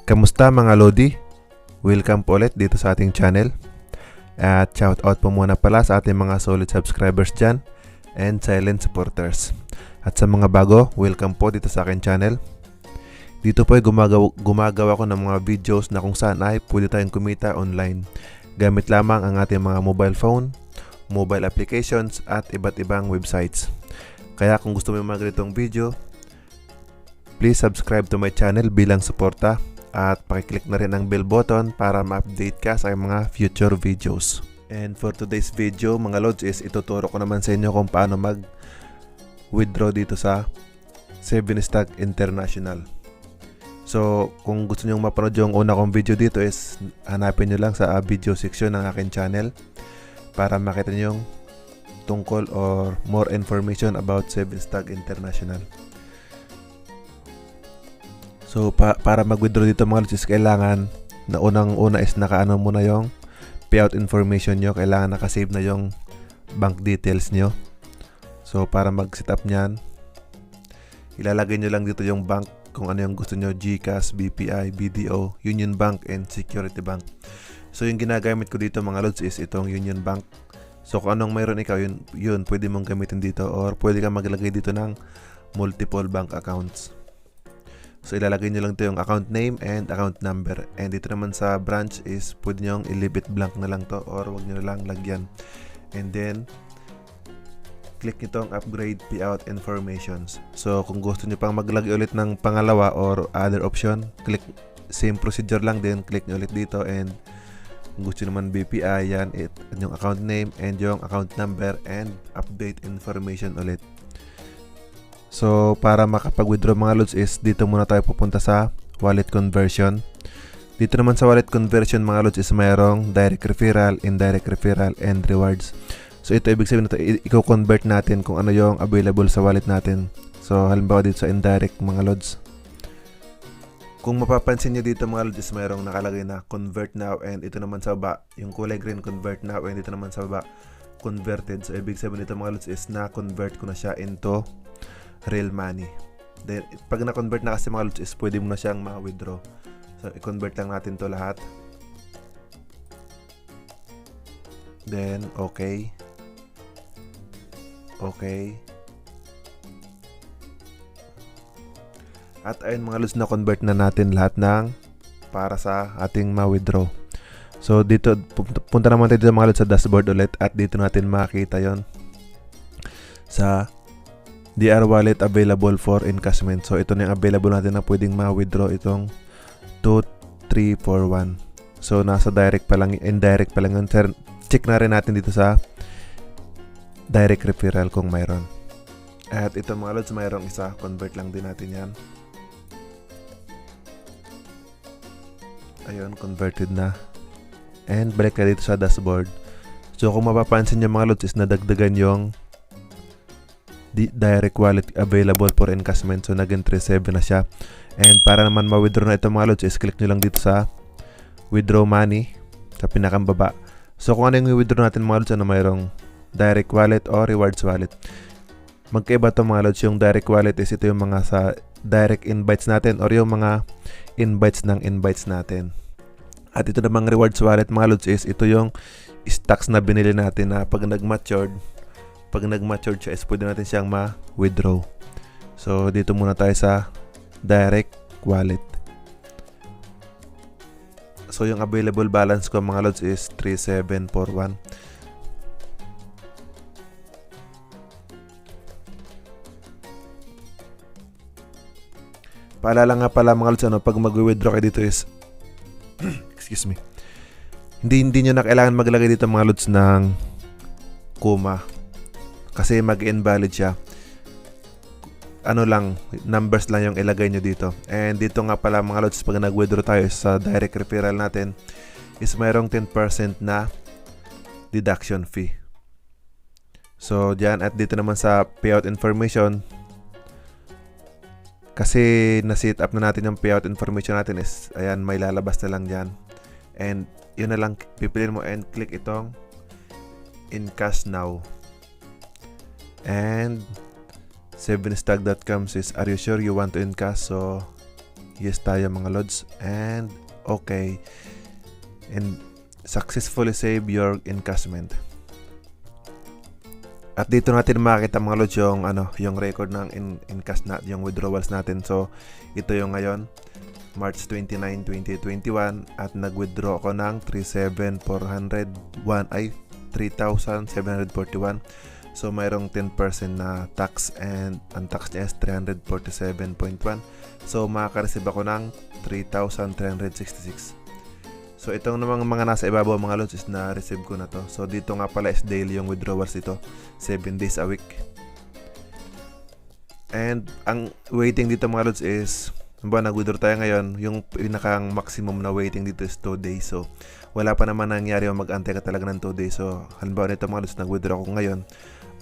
Kamusta mga Lodi? Welcome po ulit dito sa ating channel. At shoutout po muna pala sa ating mga solid subscribers dyan and silent supporters. At sa mga bago, welcome po dito sa aking channel. Dito po ay gumagawa ko ng mga videos na kung saan ay pwede tayong kumita online gamit lamang ang ating mga mobile phone, mobile applications at iba't ibang websites. Kaya kung gusto mo yung mga ganitong video, please subscribe to my channel bilang suporta at pakiclick na rin ang bell button para ma-update ka sa mga future videos. And for today's video mga lods is ituturo ko naman sa inyo kung paano mag-withdraw dito sa 7STAG International. So kung gusto nyo mapanood yung una kong video dito is hanapin nyo lang sa video section ng aking channel para makita nyo yung tungkol or more information about 7STAG International. So para mag-withdraw dito mga lods is kailangan na unang-una is nakaano muna yung payout information nyo. Kailangan nakasave na yung bank details nyo. So para mag-set up nyan, ilalagay nyo lang dito yung bank kung ano yung gusto nyo, GCash, BPI, BDO, Union Bank, and Security Bank. So yung ginagamit ko dito mga lods is itong Union Bank. So kung anong mayroon ikaw, yun pwede mong gamitin dito or pwede kang maglagay dito ng multiple bank accounts. So ilalagay nyo lang ito yung account name and account number. And dito naman sa branch is pwede nyo i-leave it blank na lang to or wag nyo lang lagyan. And then click nyo itong upgrade payout informations. So kung gusto nyo pang maglagay ulit ng pangalawa or other option, click same procedure lang din, click nyo ulit dito. And kung gusto naman BPI, yan yung account name and yung account number and update information ulit. So para makapag-withdraw mga lods is dito muna tayo pupunta sa wallet conversion. Dito naman sa wallet conversion mga lods is mayroong direct referral, indirect referral, and rewards. So ito ibig sabihin nito, i-convert natin kung ano yung available sa wallet natin. So halimbawa dito sa indirect mga lods, kung mapapansin nyo dito mga lods is mayroong nakalagay na convert now, and ito naman sa baba yung kulay green convert now, and ito naman sa baba converted. So ibig sabihin nito mga lods is na-convert ko na siya into real money. Then pag na-convert na kasi mga lods is pwede mo na siyang ma-withdraw. So i-convert lang natin to lahat. Then okay. At ayun mga lods, na convert na natin lahat ng para sa ating ma-withdraw. So dito punta naman tayo dito mga lods sa dashboard ulit, at dito natin makita yon sa DR wallet available for encashment. So ito na yung available natin na pwedeng ma-withdraw, itong 2341. So nasa direct pa lang, indirect pa lang yun. Check na rin natin dito sa direct referral kung mayroon. At ito mga lods, mayroong isa, convert lang din natin yan. Ayun, converted na. And balik ka dito sa dashboard. So kung mapapansin nyo mga lods is nadagdagan yung direct wallet available for encashment. So naging 37 na siya. And para naman ma-withdraw na ito mga lods is click nyo lang dito sa withdraw money sa pinakambaba. So kung ano yung withdraw natin mga lods, ano mayroong direct wallet or rewards wallet. Magkaiba to mga lods. Yung direct wallet is ito yung mga sa direct invites natin or yung mga invites ng invites natin. At ito namang rewards wallet mga lods is ito yung stocks na binili natin na pag nag-matured siya is pwede natin siyang ma-withdraw. So dito muna tayo sa direct wallet. So yung available balance ko mga lods is 3741. Paalala nga pala mga lods, pag mag-withdraw kayo dito is excuse me, hindi nyo na kailangan maglagay dito mga lods ng comma kasi mag-invalid siya. Ano lang, numbers lang yung ilagay nyo dito. And dito nga pala mga lods, pag nag-withdraw tayo sa direct referral natin is mayroong 10% na deduction fee. So dyan, at dito naman sa payout information, kasi na-set up na natin yung payout information natin is, ayan, may lalabas na lang dyan. And yun na lang, pipiliin mo and click itong encash now. And 7stag.com says, are you sure you want to encash? So Yes tayo mga lods. And okay. And successfully save your encashment. At dito natin makikita mga lods yung yung record ng encash na yung withdrawals natin. So ito yung ngayon March 29, 2021 at nag-withdraw ako ng 3,741. So mayroong 10% na tax and ang tax niya is 347.1. So makaka-receive ako ng 3,366. So itong namang mga nasa ibabaw mga lods is na-receive ko na to. So dito nga pala is daily yung withdrawals dito, 7 days a week. And ang waiting dito mga lods is nag-withdraw tayo ngayon, yung pinakang maximum na waiting dito is 2 days. So wala pa naman nangyari yung mag-antay ka talaga ng 2 days. So halimbawa nito mga lods, nag-withdraw ko ngayon,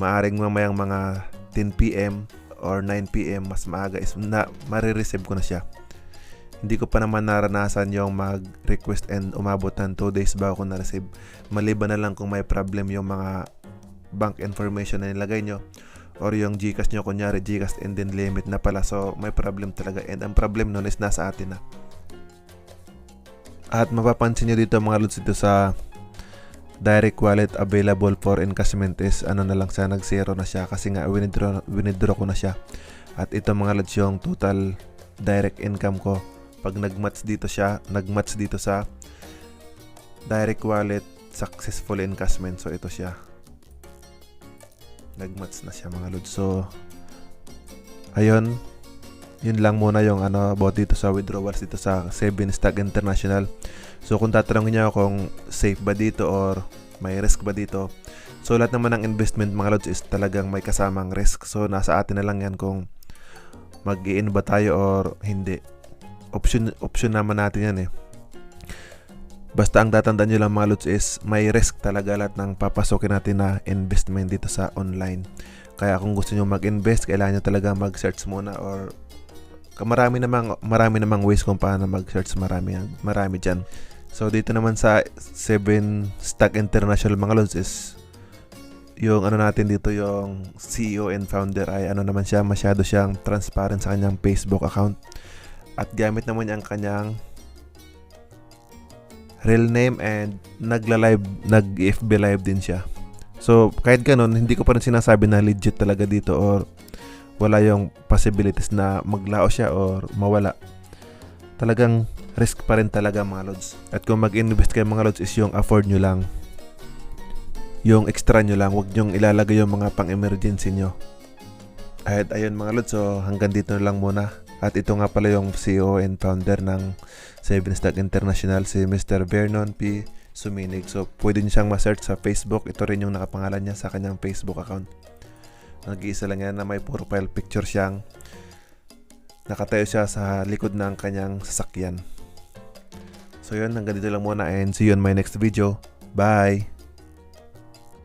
maaring mamayang mga 10 PM or 9 PM mas maaga is na marireceive ko na siya. Hindi ko pa naman naranasan yung mag-request and umabot ng 2 days bago ko na-receive. Maliban na lang kung may problem yung mga bank information na nilagay nyo or yung gcash nyo, kunyari gcash and then limit na pala. So may problem talaga, and ang problem nun is nasa atin na. At mapapansin nyo dito mga lods, dito sa direct wallet available for encashment is na lang siya, nag-zero na siya kasi nga withdraw ko na siya. At ito mga lods yung total direct income ko pag nag-match dito sa direct wallet successful encashment. So ito siya, nag-match na siya mga lods. So ayun, yun lang muna yung about dito sa withdrawals dito sa STAG International. So kung tatanungin niyo kung safe ba dito or may risk ba dito, so lahat naman ng investment mga lods is talagang may kasamang risk. So nasa atin na lang yan kung mag-i-in ba tayo or hindi. Option naman natin yan eh. Basta ang tatandaan nyo lang mga lods is may risk talaga lahat ng papasokin natin na investment dito sa online. Kaya kung gusto nyo mag-invest, kailangan nyo talaga mag-search muna, or marami namang ways kung paano mag-search, marami dyan. So dito naman sa 7 STAG International mga lods is yung natin dito, yung CEO and founder ay naman siya, masyado siyang transparent sa kanyang Facebook account. At gamit naman niya ang kanyang real name and nag-FB live din siya. So kahit ganun, hindi ko pa rin sinasabi na legit talaga dito or wala yung possibilities na maglao siya or mawala. Talagang risk pa rin talaga mga lods. At kung mag-invest kayo mga lods is yung afford nyo lang, yung extra nyo lang, huwag nyong ilalagay yung mga pang-emergency nyo. At ayun mga lods, so hanggang dito na lang muna. At ito nga pala yung CEO and founder ng 7 STAG International, si Mr. Vernon P. Suminig. So pwede nyo siyang ma-search sa Facebook. Ito rin yung nakapangalan niya sa kanyang Facebook account. Nag-iisa lang yan na may profile picture siyang nakatayo siya sa likod ng kanyang sasakyan. So yun, hanggang dito lang muna and see you on my next video. Bye!